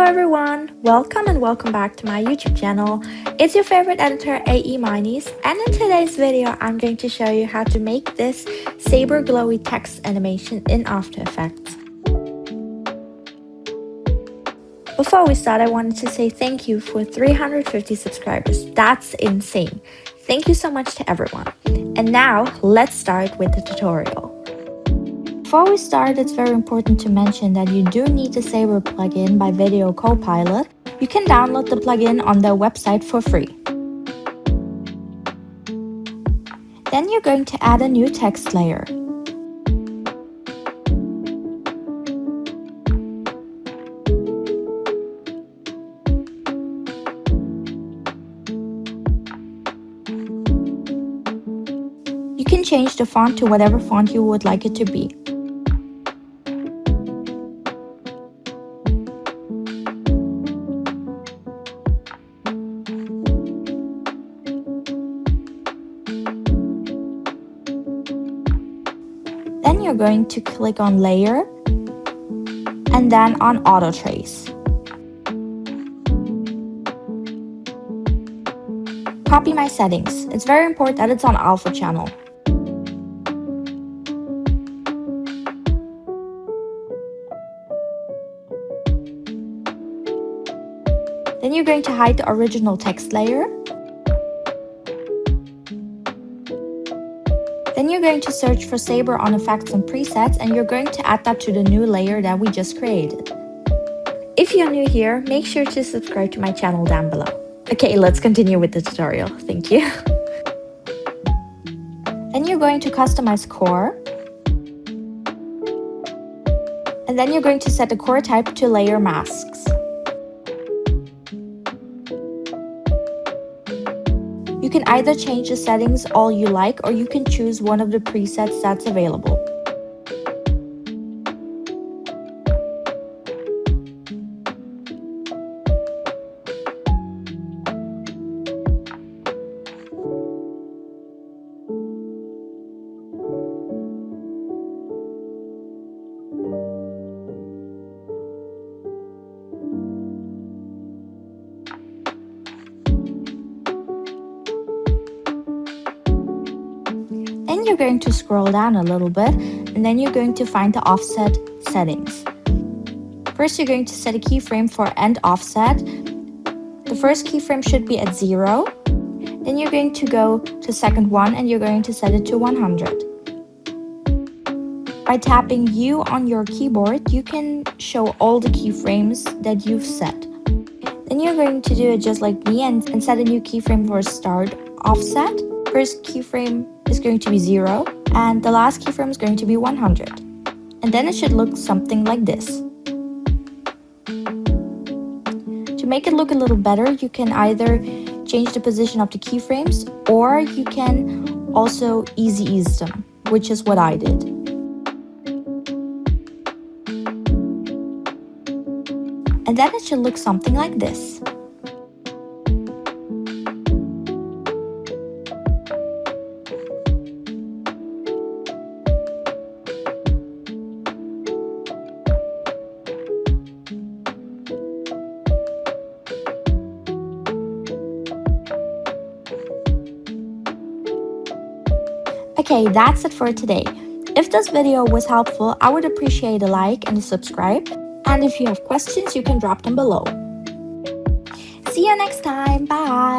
everyone, welcome back to my YouTube channel. It's your favorite editor aemiones, and in today's video I'm going to show you how to make this saber glowy text animation in After Effects. Before we start, I wanted to say thank you for 350 subscribers. That's insane. Thank you so much to everyone. And now let's start with the tutorial. Before we start, it's very important to mention that you do need the Saber plugin by Video Copilot. You can download the plugin on their website for free. Then you're going to add a new text layer. You can change the font to whatever font you would like it to be. Then you're going to click on Layer and then on Auto Trace. Copy my settings. It's very important that it's on Alpha channel. Then you're going to hide the original text layer. Then you're going to search for Saber on Effects and Presets, and you're going to add that to the new layer that we just created. If you're new here, make sure to subscribe to my channel down below. Okay, let's continue with the tutorial. Thank you. Then you're going to customize core. And then you're going to set the core type to layer masks. You can either change the settings all you like, or you can choose one of the presets that's available. Then you're going to scroll down a little bit, and then you're going to find the offset settings. First, you're going to set a keyframe for end offset. The first keyframe should be at 0. Then you're going to go to second one, and you're going to set it to 100. By tapping U on your keyboard, you can show all the keyframes that you've set. Then you're going to do it just like me and set a new keyframe for start offset. First keyframe is going to be 0, and the last keyframe is going to be 100. And then it should look something like this. To make it look a little better, you can either change the position of the keyframes, or you can also easy ease them, which is what I did. And then it should look something like this. Okay, that's it for today. If this video was helpful, I would appreciate a like and a subscribe. And if you have questions, you can drop them below. See you next time. Bye!